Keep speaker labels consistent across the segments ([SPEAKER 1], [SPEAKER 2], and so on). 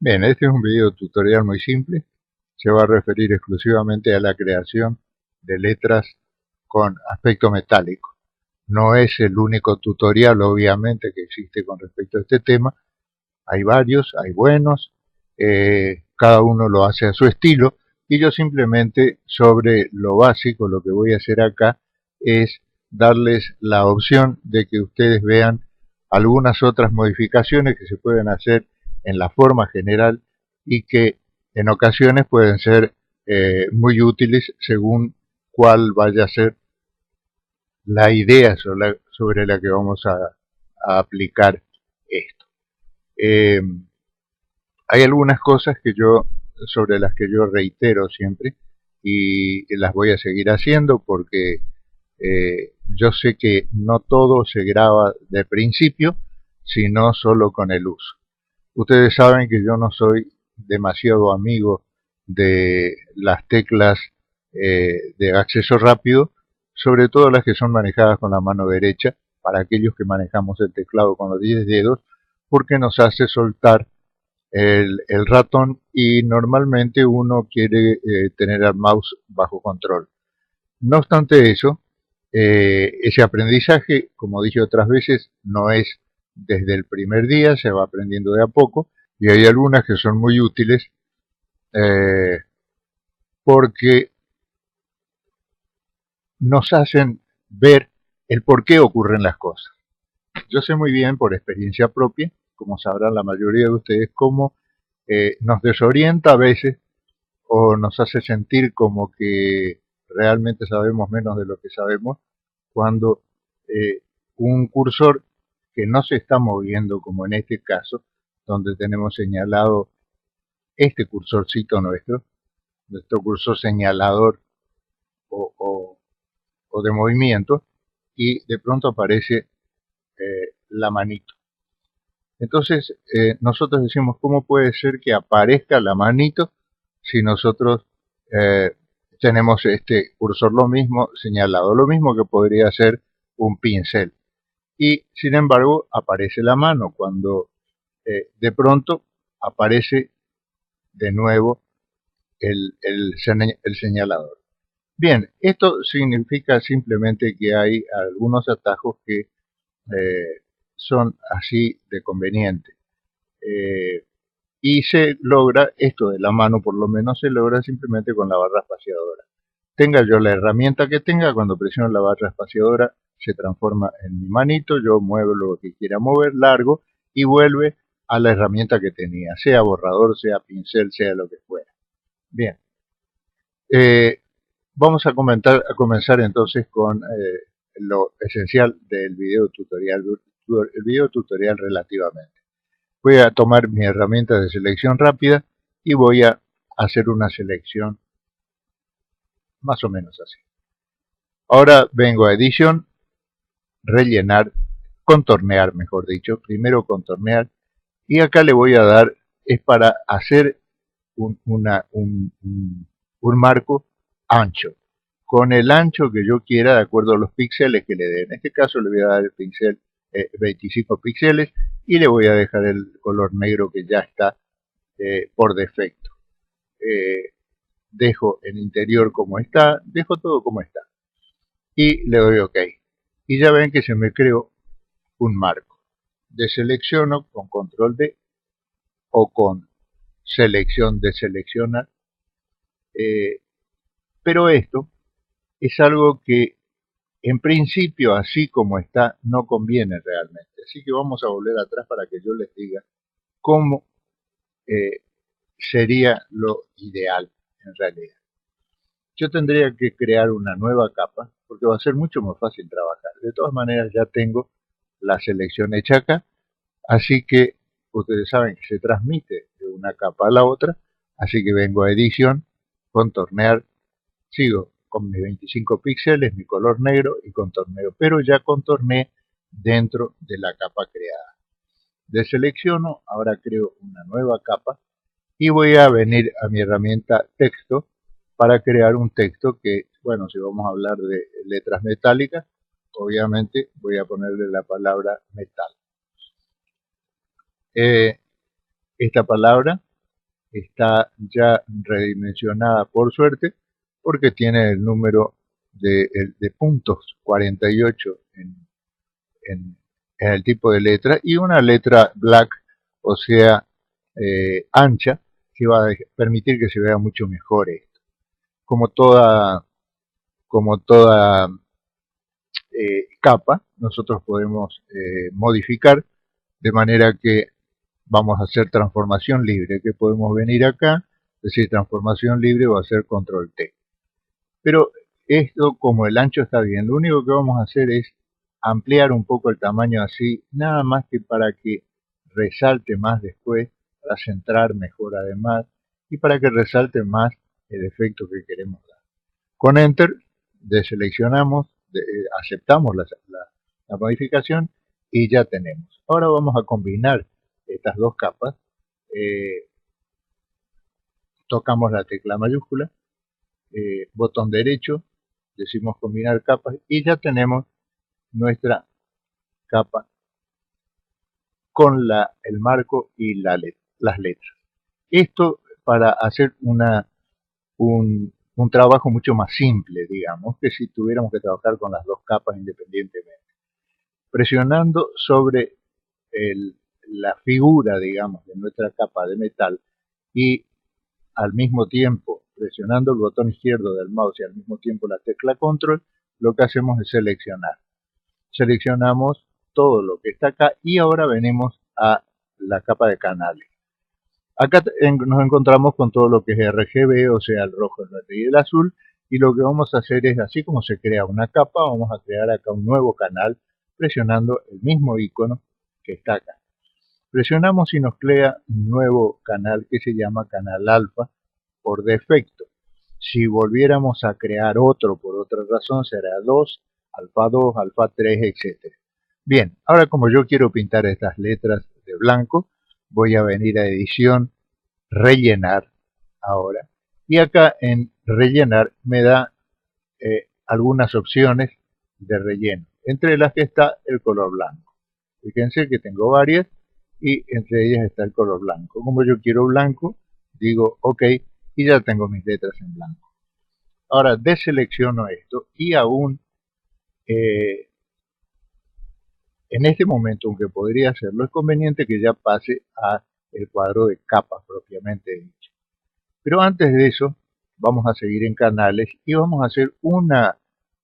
[SPEAKER 1] Bien, este es un video tutorial muy simple. Se va a referir exclusivamente a la creación de letras con aspecto metálico. No es el único tutorial, obviamente, que existe con respecto a este tema. Hay varios, hay buenos, cada uno lo hace a su estilo, y yo simplemente sobre lo básico lo que voy a hacer acá es darles la opción de que ustedes vean algunas otras modificaciones que se pueden hacer en la forma general y que en ocasiones pueden ser muy útiles según cuál vaya a ser la idea sobre la que vamos a aplicar esto. Eh, Hay algunas cosas sobre las que yo reitero siempre y las voy a seguir haciendo porque yo sé que no todo se graba de principio, sino solo con el uso. Ustedes saben que yo no soy demasiado amigo de las teclas de acceso rápido, sobre todo las que son manejadas con la mano derecha, para aquellos que manejamos el teclado con los 10 dedos, porque nos hace soltar el ratón y normalmente uno quiere tener al mouse bajo control. No obstante eso, ese aprendizaje, como dije otras veces, no es desde el primer día, se va aprendiendo de a poco y hay algunas que son muy útiles eh, porque nos hacen ver el por qué ocurren las cosas. Yo sé muy bien por experiencia propia, como sabrán la mayoría de ustedes, cómo nos desorienta a veces o nos hace sentir como que realmente sabemos menos de lo que sabemos cuando eh, un cursor que no se está moviendo, como en este caso, donde tenemos señalado este cursorcito nuestro cursor señalador o, o, o de movimiento, y de pronto aparece la manito. Entonces, nosotros decimos, ¿cómo puede ser que aparezca la manito si nosotros eh, tenemos este cursor lo mismo señalado? Lo mismo que podría ser un pincel. Y, sin embargo, aparece la mano cuando de pronto aparece de nuevo el señalador. Bien, esto significa simplemente que hay algunos atajos que son así de conveniente. Eh, y se logra, esto de la mano por lo menos se logra simplemente con la barra espaciadora. Tenga yo la herramienta que tenga, cuando presiono la barra espaciadora se transforma en mi manito, yo muevo lo que quiera mover, largo, y vuelve a la herramienta que tenía, sea borrador, sea pincel, sea lo que fuera. Bien, eh, vamos a comenzar entonces con lo esencial del video tutorial, el video tutorial relativamente. Voy a tomar mi herramienta de selección rápida y voy a hacer una selección más o menos así. Ahora vengo a edición, rellenar, contornear mejor dicho, primero contornear, y acá le voy a dar, es para hacer un marco ancho, con el ancho que yo quiera de acuerdo a los píxeles que le dé. En este caso le voy a dar el pincel 25 píxeles y le voy a dejar el color negro que ya está por defecto. Dejo el interior como está, dejo todo como está y le doy OK. Y ya ven que se me creó un marco. Deselecciono con control D o con selección de seleccionar, pero esto es algo que en principio así como está no conviene realmente. Así que vamos a volver atrás para que yo les diga cómo sería lo ideal en realidad. Yo tendría que crear una nueva capa porque va a ser mucho más fácil trabajar. De todas maneras ya tengo la selección hecha acá, así que ustedes saben que se transmite de una capa a la otra, así que vengo a edición, contornear, sigo con mis 25 píxeles, mi color negro y contorneo, pero ya contorneé dentro de la capa creada. Deselecciono, ahora creo una nueva capa y voy a venir a mi herramienta texto para crear un texto que, bueno, si vamos a hablar de letras metálicas, obviamente voy a ponerle la palabra metal. Esta palabra está ya redimensionada por suerte, porque tiene el número de puntos 48 en el tipo de letra, y una letra black, o sea, ancha, que va a permitir que se vea mucho mejor esto. Como toda capa, nosotros podemos modificar de manera que vamos a hacer transformación libre, que podemos venir acá, decir transformación libre, va a ser control T. Pero esto, como el ancho está bien, lo único que vamos a hacer es ampliar un poco el tamaño así, nada más que para que resalte más después, para centrar mejor además, y para que resalte más el efecto que queremos dar. Con Enter deseleccionamos, aceptamos la modificación y ya tenemos. Ahora vamos a combinar estas dos capas. Tocamos la tecla mayúscula, botón derecho, decimos combinar capas y ya tenemos nuestra capa con el marco y las letras. Esto para hacer un trabajo mucho más simple, digamos, que si tuviéramos que trabajar con las dos capas independientemente. Presionando sobre la figura, digamos, de nuestra capa de metal y al mismo tiempo presionando el botón izquierdo del mouse y al mismo tiempo la tecla control, lo que hacemos es seleccionar. Seleccionamos todo lo que está acá y ahora venimos a la capa de canales. Acá nos encontramos con todo lo que es RGB, o sea, el rojo, el verde y el azul, y lo que vamos a hacer es, así como se crea una capa, vamos a crear acá un nuevo canal presionando el mismo icono que está acá. Presionamos y nos crea un nuevo canal que se llama canal alfa por defecto. Si volviéramos a crear otro por otra razón, será 2, alfa 3, etc. Bien, ahora como yo quiero pintar estas letras de blanco, voy a venir a edición, rellenar ahora, y acá en rellenar me da algunas opciones de relleno, entre las que está el color blanco. Fíjense que tengo varias y entre ellas está el color blanco. Como yo quiero blanco, digo OK y ya tengo mis letras en blanco. Ahora deselecciono esto y aún en este momento, aunque podría hacerlo, es conveniente que ya pase a el cuadro de capas propiamente dicho. Pero antes de eso, vamos a seguir en canales y vamos a hacer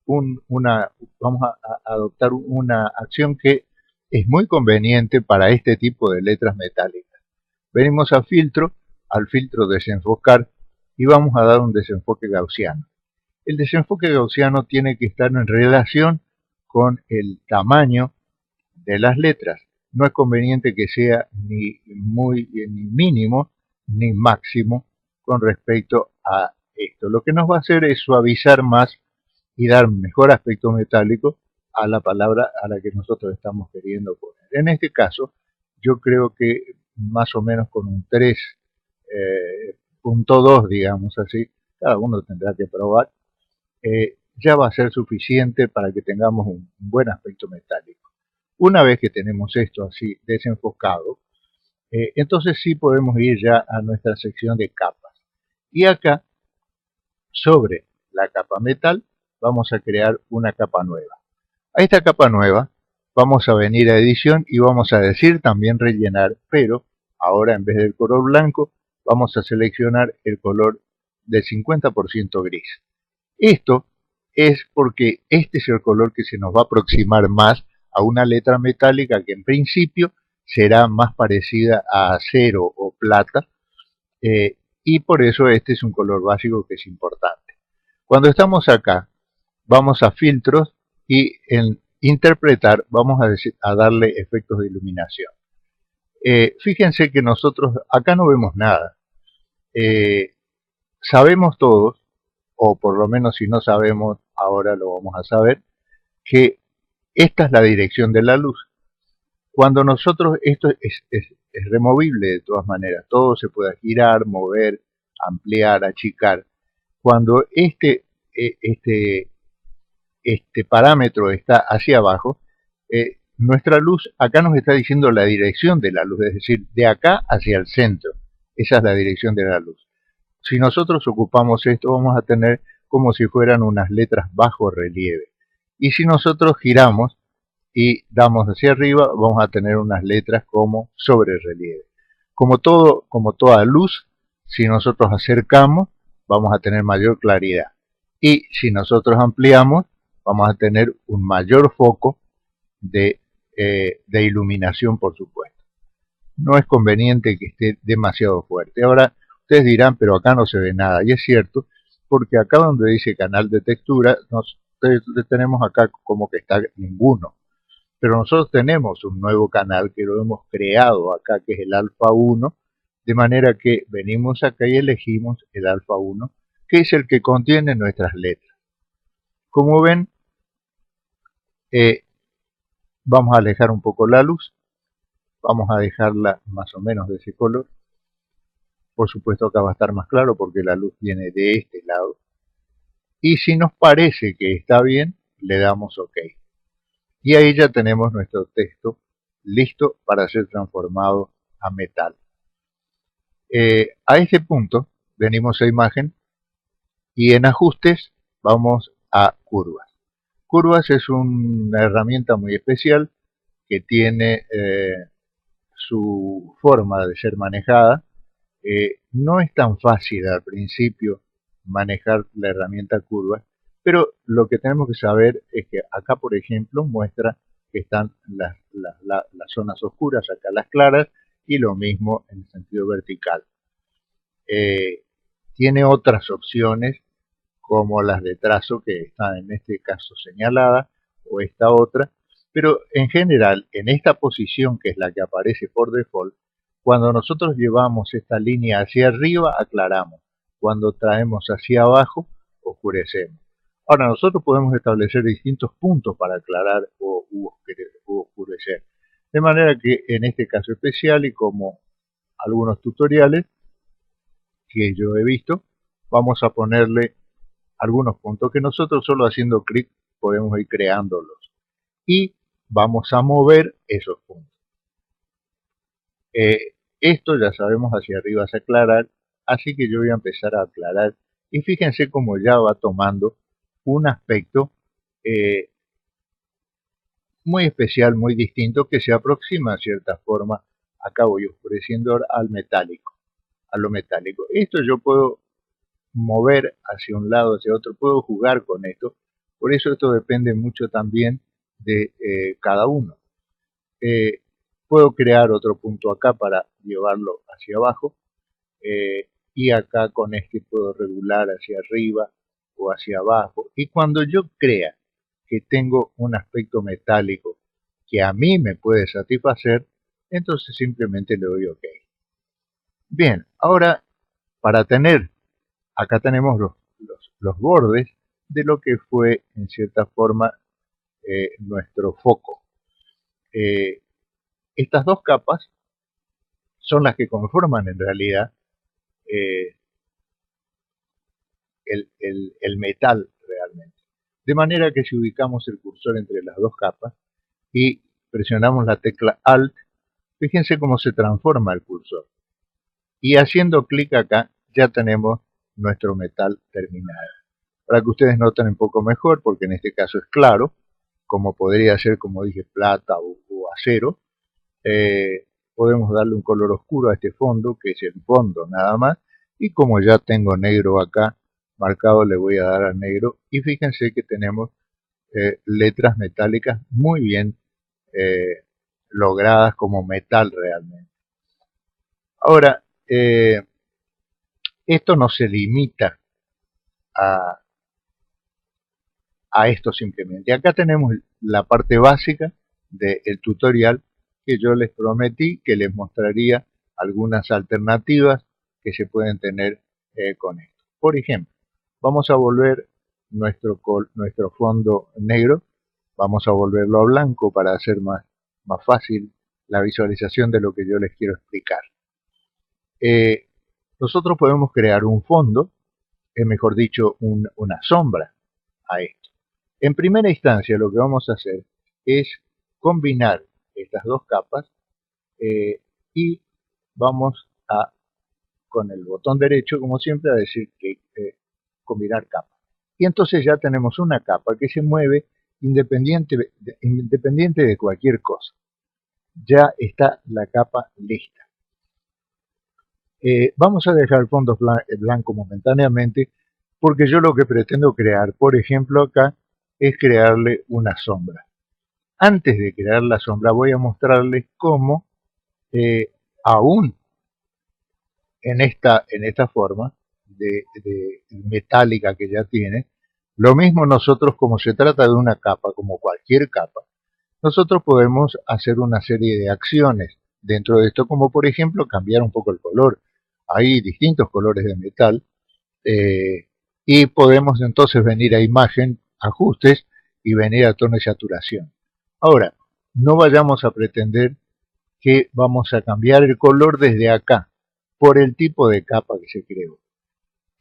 [SPEAKER 1] vamos a adoptar una acción que es muy conveniente para este tipo de letras metálicas. Venimos a filtro, al filtro desenfocar y vamos a dar un desenfoque gaussiano. El desenfoque gaussiano tiene que estar en relación con el tamaño de las letras. No es conveniente que sea ni mínimo ni máximo con respecto a esto. Lo que nos va a hacer es suavizar más y dar mejor aspecto metálico a la palabra a la que nosotros estamos queriendo poner. En este caso, yo creo que más o menos con un 3.2, digamos así, cada uno tendrá que probar, ya va a ser suficiente para que tengamos un buen aspecto metálico. Una vez que tenemos esto así desenfocado, entonces sí podemos ir ya a nuestra sección de capas. Y acá, sobre la capa metal, vamos a crear una capa nueva. A esta capa nueva vamos a venir a edición y vamos a decir también rellenar, pero ahora en vez del color blanco vamos a seleccionar el color del 50% gris. Esto es porque este es el color que se nos va a aproximar más a una letra metálica que en principio será más parecida a acero o plata, y por eso este es un color básico que es importante. Cuando estamos acá, vamos a filtros y en interpretar vamos a darle efectos de iluminación. Fíjense que nosotros acá no vemos nada. Sabemos todos, o por lo menos si no sabemos, ahora lo vamos a saber, que esta es la dirección de la luz. Cuando nosotros, esto es removible de todas maneras, todo se puede girar, mover, ampliar, achicar. Cuando este parámetro está hacia abajo, nuestra luz acá nos está diciendo la dirección de la luz, es decir, de acá hacia el centro. Esa es la dirección de la luz. Si nosotros ocupamos esto, vamos a tener como si fueran unas letras bajo relieve. Y si nosotros giramos y damos hacia arriba, vamos a tener unas letras como sobre relieve. Como toda luz, si nosotros acercamos, vamos a tener mayor claridad. Y si nosotros ampliamos, vamos a tener un mayor foco de iluminación, por supuesto. No es conveniente que esté demasiado fuerte. Ahora, ustedes dirán, pero acá no se ve nada. Y es cierto, porque acá donde dice canal de textura, tenemos acá como que está ninguno. Pero nosotros tenemos un nuevo canal que lo hemos creado acá, que es el alfa 1, de manera que venimos acá y elegimos el alfa 1, que es el que contiene nuestras letras. Como ven, vamos a alejar un poco la luz, vamos a dejarla más o menos de ese color. Por supuesto acá va a estar más claro porque la luz viene de este lado. Y si nos parece que está bien, le damos OK. Y ahí ya tenemos nuestro texto listo para ser transformado a metal. A este punto venimos a imagen y en ajustes vamos a curvas. Curvas es una herramienta muy especial que tiene su forma de ser manejada. No es tan fácil al principio manejar la herramienta curvas, pero lo que tenemos que saber es que acá, por ejemplo, muestra que están las zonas oscuras, acá las claras, y lo mismo en sentido vertical. Tiene otras opciones como las de trazo que están en este caso señaladas, o esta otra, pero en general en esta posición, que es la que aparece por default, cuando nosotros llevamos esta línea hacia arriba aclaramos, cuando traemos hacia abajo oscurecemos. Ahora nosotros podemos establecer distintos puntos para aclarar o oscurecer, de manera que en este caso especial y como algunos tutoriales que yo he visto, vamos a ponerle algunos puntos que nosotros solo haciendo clic podemos ir creándolos y vamos a mover esos puntos. Esto ya sabemos, hacia arriba es aclarar, así que yo voy a empezar a aclarar y fíjense cómo ya va tomando un aspecto muy especial, muy distinto, que se aproxima de cierta forma. Acá voy oscureciendo al metálico, a lo metálico. Esto yo puedo mover hacia un lado, hacia otro, puedo jugar con esto. Por eso esto depende mucho también de cada uno. Puedo crear otro punto acá para llevarlo hacia abajo y acá con este puedo regular hacia arriba o hacia abajo. Y cuando yo crea que tengo un aspecto metálico que a mí me puede satisfacer, entonces simplemente le doy OK. Bien, ahora para tener, acá tenemos los bordes de lo que fue en cierta forma nuestro foco. Estas dos capas son las que conforman en realidad el metal realmente. De manera que si ubicamos el cursor entre las dos capas y presionamos la tecla Alt, fíjense cómo se transforma el cursor. Y haciendo clic acá ya tenemos nuestro metal terminado. Para que ustedes noten un poco mejor, porque en este caso es claro, como podría ser, como dije, plata o acero, podemos darle un color oscuro a este fondo, que es el fondo nada más, y como ya tengo negro acá marcado, le voy a dar a negro, y fíjense que tenemos letras metálicas muy bien logradas como metal realmente. Ahora, esto no se limita a esto simplemente. Acá tenemos la parte básica del tutorial que yo les prometí que les mostraría algunas alternativas que se pueden tener con esto. Por ejemplo, vamos a volver nuestro fondo negro, vamos a volverlo a blanco para hacer más fácil la visualización de lo que yo les quiero explicar. Nosotros podemos crear un fondo, mejor dicho, una sombra a esto. En primera instancia lo que vamos a hacer es combinar estas dos capas y vamos a con el botón derecho, como siempre, a decir que combinar capa. Y entonces ya tenemos una capa que se mueve independiente de cualquier cosa. Ya está la capa lista. Vamos a dejar el fondo blanco momentáneamente, porque yo lo que pretendo crear, por ejemplo acá, es crearle una sombra. Antes de crear la sombra voy a mostrarles cómo aún en esta forma de metálica que ya tiene, lo mismo nosotros, como se trata de una capa, como cualquier capa, nosotros podemos hacer una serie de acciones dentro de esto, como por ejemplo cambiar un poco el color. Hay distintos colores de metal y podemos entonces venir a imagen, ajustes y venir a tono y saturación. Ahora, no vayamos a pretender que vamos a cambiar el color desde acá por el tipo de capa que se creó,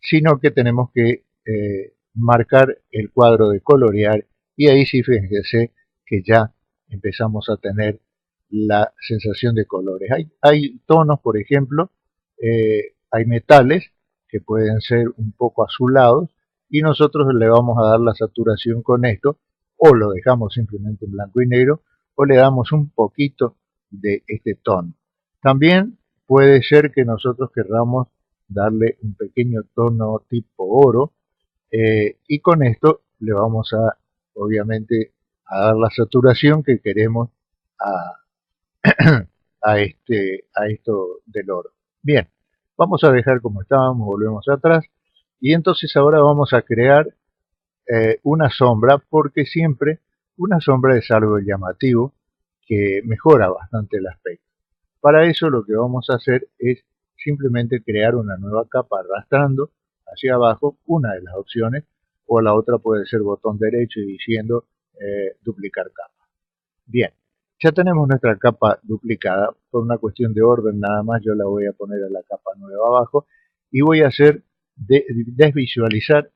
[SPEAKER 1] sino que tenemos que marcar el cuadro de colorear y ahí sí fíjense que ya empezamos a tener la sensación de colores. Hay tonos, por ejemplo, hay metales que pueden ser un poco azulados y nosotros le vamos a dar la saturación con esto, o lo dejamos simplemente en blanco y negro, o le damos un poquito de este tono. También puede ser que nosotros querramos darle un pequeño tono tipo oro y con esto le vamos a, obviamente, a dar la saturación que queremos a, a esto del oro. Bien, vamos a dejar como estábamos, volvemos atrás y entonces ahora vamos a crear una sombra, porque siempre una sombra es algo llamativo que mejora bastante el aspecto. Para eso lo que vamos a hacer es simplemente crear una nueva capa arrastrando hacia abajo una de las opciones, o la otra puede ser botón derecho y diciendo duplicar capa. Bien, ya tenemos nuestra capa duplicada. Por una cuestión de orden nada más yo la voy a poner a la capa nueva abajo y voy a hacer desvisualizar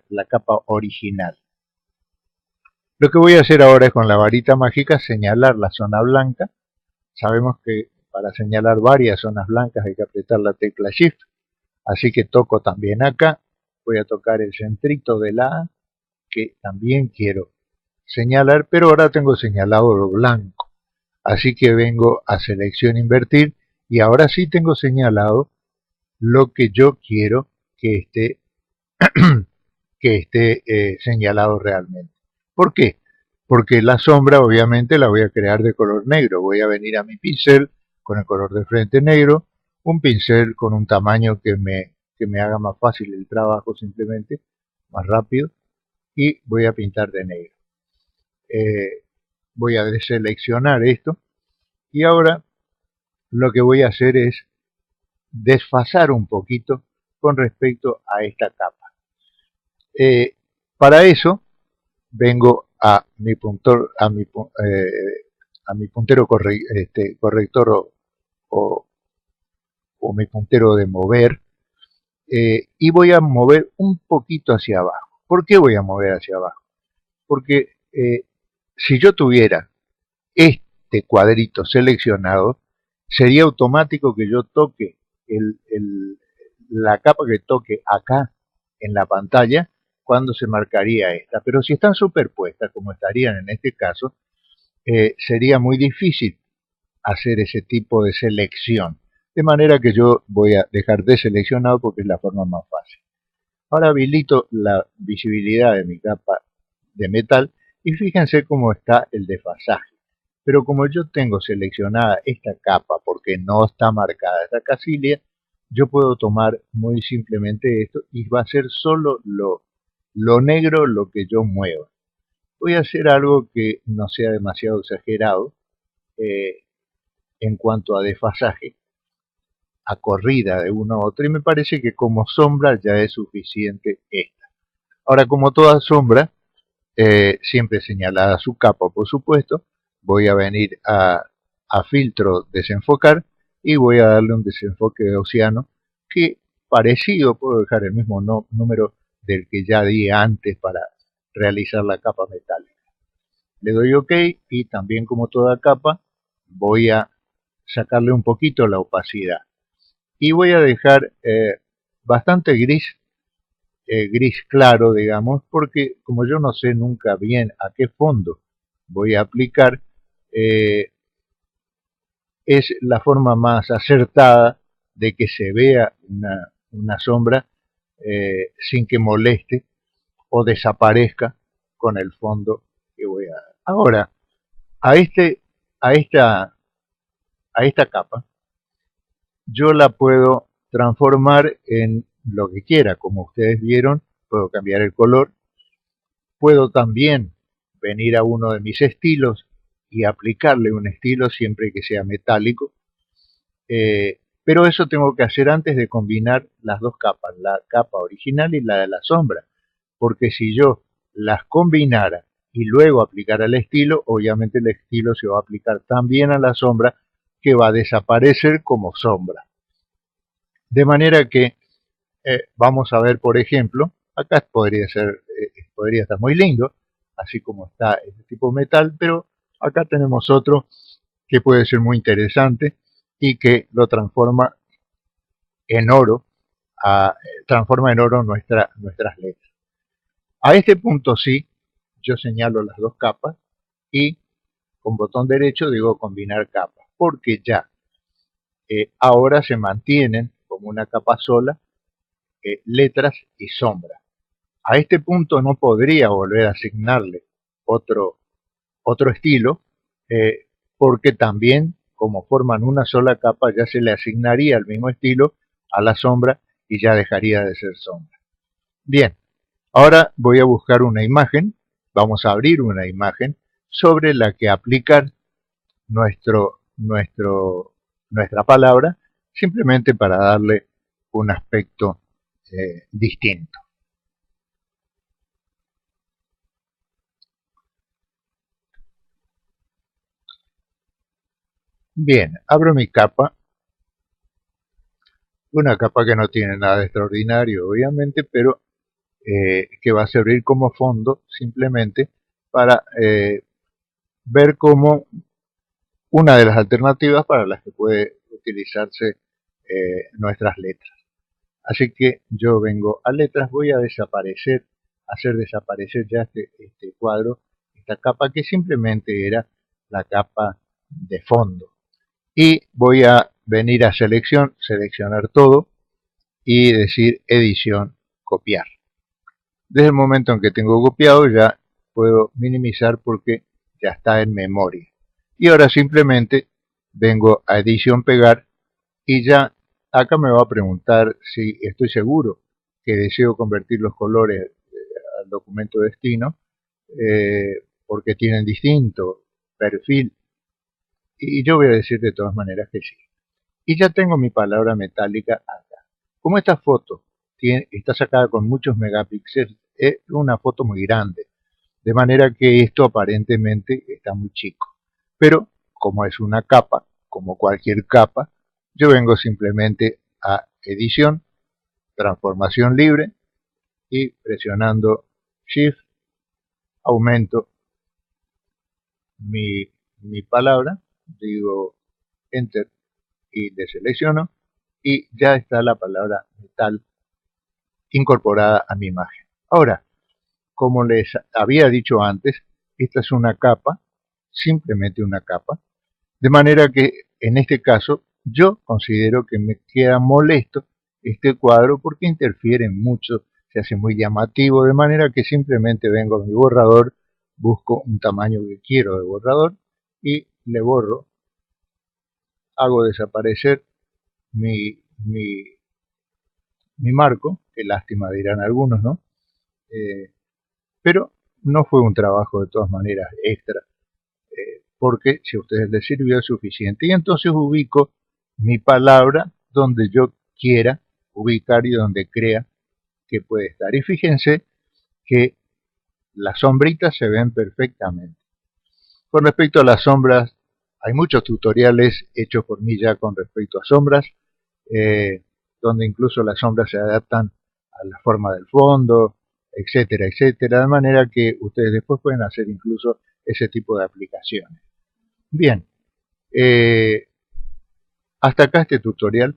[SPEAKER 1] la capa original. Lo que voy a hacer ahora es con la varita mágica señalar la zona blanca. Sabemos que para señalar varias zonas blancas hay que apretar la tecla Shift, así que toco también acá, voy a tocar el centrito de la A, que también quiero señalar, pero ahora tengo señalado lo blanco, así que vengo a selección invertir y ahora sí tengo señalado lo que yo quiero que esté señalado realmente. ¿Por qué? Porque la sombra obviamente la voy a crear de color negro. Voy a venir a mi pincel con el color de frente negro, un pincel con un tamaño que me haga más fácil el trabajo, simplemente más rápido, y voy a pintar de negro. Voy a deseleccionar esto y ahora lo que voy a hacer es desfasar un poquito con respecto a esta capa. Para eso vengo a mi puntero corrector o mi puntero de mover y voy a mover un poquito hacia abajo. ¿Por qué voy a mover hacia abajo? Porque si yo tuviera este cuadrito seleccionado, sería automático que yo toque la capa que toque acá en la pantalla cuando se marcaría esta. Pero si están superpuestas, como estarían en este caso, sería muy difícil hacer ese tipo de selección. De manera que yo voy a dejar deseleccionado porque es la forma más fácil. Ahora habilito la visibilidad de mi capa de metal y fíjense cómo está el desfasaje. Pero como yo tengo seleccionada esta capa porque no está marcada esta casilla, yo puedo tomar muy simplemente esto y va a ser solo lo negro lo que yo mueva. Voy a hacer algo que no sea demasiado exagerado en cuanto a desfasaje, a corrida de uno a otro, y me parece que como sombra ya es suficiente esta. Ahora, como toda sombra, siempre señalada su capa, por supuesto, voy a venir a filtro desenfocar y voy a darle un desenfoque gaussiano que parecido, puedo dejar el mismo número del que ya di antes para realizar la capa metálica. Le doy OK y también, como toda capa, voy a sacarle un poquito la opacidad. y voy a dejar bastante gris, gris claro, digamos, porque como yo no sé nunca bien a qué fondo voy a aplicar, es la forma más acertada de que se vea una sombra sin que moleste o desaparezca con el fondo que voy a dar. Ahora, a, este, a, esta, a esta capa yo la puedo transformar en lo que quiera. Como ustedes vieron, puedo cambiar el color. Puedo también venir a uno de mis estilos y aplicarle un estilo siempre que sea metálico. Pero eso tengo que hacer antes de combinar las dos capas, la capa original y la de la sombra. Porque si yo las combinara y luego aplicara el estilo, obviamente el estilo se va a aplicar también a la sombra, que va a desaparecer como sombra. De manera que vamos a ver, por ejemplo, acá podría estar muy lindo, así como está este tipo de metal, pero acá tenemos otro que puede ser muy interesante y que lo transforma en oro, transforma en oro nuestras letras. A este punto sí, yo señalo las dos capas y con botón derecho digo combinar capas, porque ya ahora se mantienen como una capa sola letras y sombras. A este punto no podría volver a asignarle otro estilo, porque también, como forman una sola capa, ya se le asignaría el mismo estilo a la sombra y ya dejaría de ser sombra. Bien, ahora voy a buscar una imagen, vamos a abrir una imagen sobre la que aplicar nuestra palabra, simplemente para darle un aspecto distinto. Bien, abro mi capa, una capa que no tiene nada de extraordinario, obviamente, pero que va a servir como fondo simplemente para ver cómo una de las alternativas para las que puede utilizarse nuestras letras. Así que yo vengo a letras, voy a hacer desaparecer ya este cuadro, esta capa que simplemente era la capa de fondo. Y voy a venir a seleccionar todo y decir edición, copiar. Desde el momento en que tengo copiado ya puedo minimizar porque ya está en memoria. Y ahora simplemente vengo a edición, pegar y ya acá me va a preguntar si estoy seguro que deseo convertir los colores al documento destino porque tienen distinto perfil y yo voy a decir de todas maneras que sí. Y ya tengo mi palabra metálica acá. Como esta foto está sacada con muchos megapíxeles, es una foto muy grande, de manera que esto aparentemente está muy chico. Pero como es una capa, como cualquier capa, yo vengo simplemente a edición, transformación libre y presionando Shift aumento mi palabra, digo Enter y deselecciono y ya está la palabra metal incorporada a mi imagen. Ahora, como les había dicho antes, esta es una capa, simplemente una capa, de manera que en este caso yo considero que me queda molesto este cuadro porque interfiere mucho, se hace muy llamativo, de manera que simplemente vengo a mi borrador, busco un tamaño que quiero de borrador y le borro, hago desaparecer mi marco, qué lástima dirán algunos, ¿no? Pero no fue un trabajo de todas maneras extra, porque si a ustedes les sirvió es suficiente. Y entonces ubico mi palabra donde yo quiera ubicar y donde crea que puede estar. Y fíjense que las sombritas se ven perfectamente. Con respecto a las sombras, hay muchos tutoriales hechos por mí ya con respecto a sombras, donde incluso las sombras se adaptan a la forma del fondo, etcétera, etcétera, de manera que ustedes después pueden hacer incluso ese tipo de aplicaciones. Bien, hasta acá este tutorial.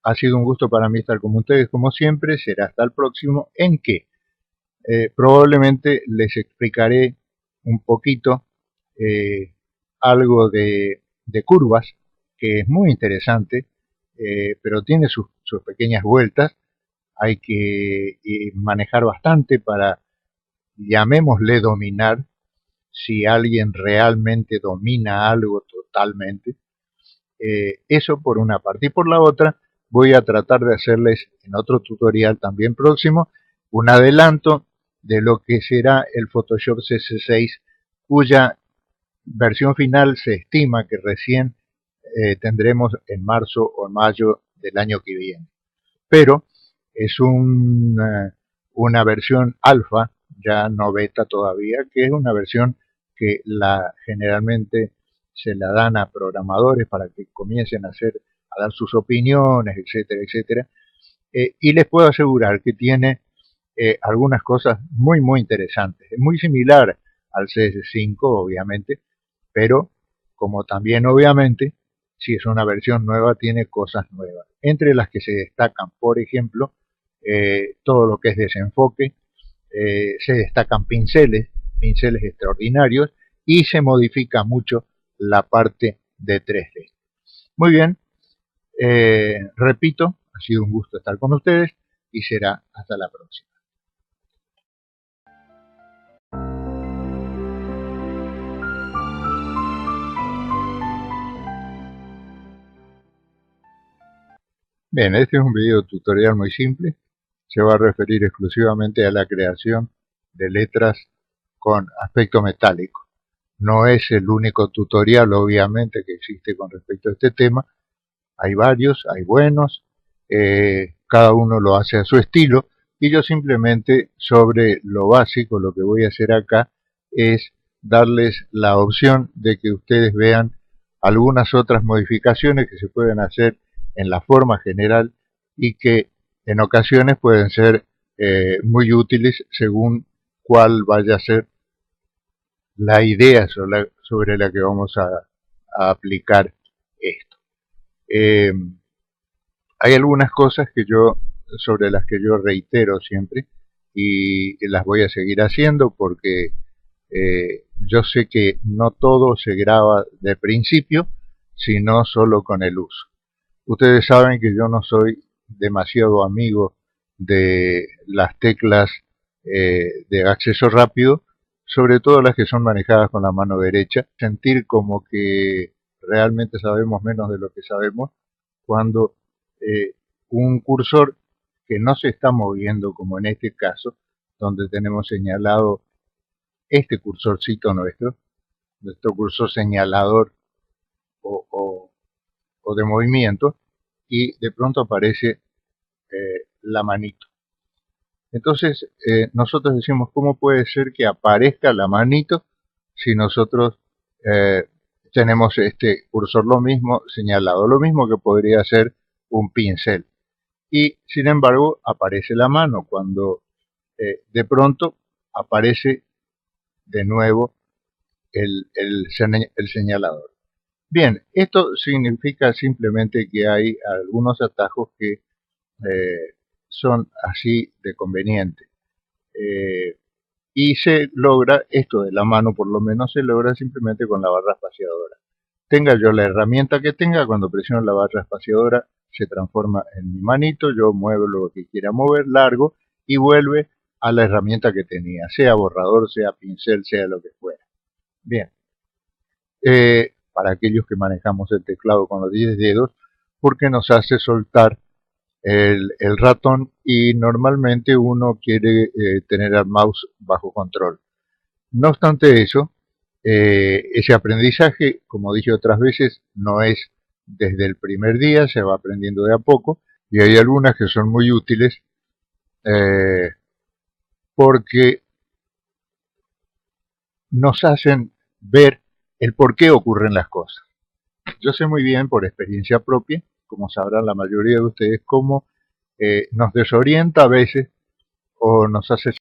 [SPEAKER 1] Ha sido un gusto para mí estar con ustedes como siempre. Será hasta el próximo, en que probablemente les explicaré un poquito algo de curvas, que es muy interesante, pero tiene sus pequeñas vueltas. Hay que manejar bastante para, llamémosle, dominar. Si alguien realmente domina algo totalmente, eso por una parte. Y por la otra, voy a tratar de hacerles en otro tutorial también próximo un adelanto de lo que será el Photoshop CS6, cuya versión final se estima que recién tendremos en marzo o mayo del año que viene. Pero es una versión alfa, ya no beta todavía, que es una versión que generalmente se la dan a programadores para que comiencen a dar sus opiniones, etcétera, etcétera. Y les puedo asegurar que tiene algunas cosas muy, muy interesantes. Es muy similar al CS5, obviamente, pero como también, obviamente, si es una versión nueva, tiene cosas nuevas. Entre las que se destacan, por ejemplo, todo lo que es desenfoque, se destacan pinceles extraordinarios, y se modifica mucho la parte de 3D. Muy bien, repito, ha sido un gusto estar con ustedes y será hasta la próxima. Bien, este es un video tutorial muy simple. Se va a referir exclusivamente a la creación de letras con aspecto metálico. No es el único tutorial, obviamente, que existe con respecto a este tema. Hay varios, hay buenos, cada uno lo hace a su estilo, y yo simplemente, sobre lo básico, lo que voy a hacer acá es darles la opción de que ustedes vean algunas otras modificaciones que se pueden hacer en la forma general y que en ocasiones pueden ser muy útiles según cuál vaya a ser la idea sobre la que vamos a aplicar esto. Hay algunas cosas sobre las que yo reitero siempre, y las voy a seguir haciendo porque yo sé que no todo se graba de principio, sino solo con el uso. Ustedes saben que yo no soy demasiado amigo de las teclas de acceso rápido, sobre todo las que son manejadas con la mano derecha. Sentir como que realmente sabemos menos de lo que sabemos cuando un cursor que no se está moviendo, como en este caso, donde tenemos señalado este cursorcito nuestro cursor señalador o de movimiento, y de pronto aparece la manito. Entonces nosotros decimos, ¿cómo puede ser que aparezca la manito si nosotros tenemos este cursor lo mismo señalado? Lo mismo que podría ser un pincel. Y sin embargo aparece la mano cuando de pronto aparece de nuevo el señalador. Bien, esto significa simplemente que hay algunos atajos que son así de conveniente. Y se logra, esto de la mano por lo menos, se logra simplemente con la barra espaciadora. Tenga yo la herramienta que tenga, cuando presiono la barra espaciadora se transforma en mi manito, yo muevo lo que quiera mover, largo, y vuelve a la herramienta que tenía, sea borrador, sea pincel, sea lo que fuera. Bien, para aquellos que manejamos el teclado con los 10 dedos, porque nos hace soltar el ratón, y normalmente uno quiere tener al mouse bajo control. No obstante eso, ese aprendizaje, como dije otras veces, no es desde el primer día, se va aprendiendo de a poco, y hay algunas que son muy útiles porque nos hacen ver el por qué ocurren las cosas. Yo sé muy bien por experiencia propia, como sabrán la mayoría de ustedes, cómo nos desorienta a veces o nos hace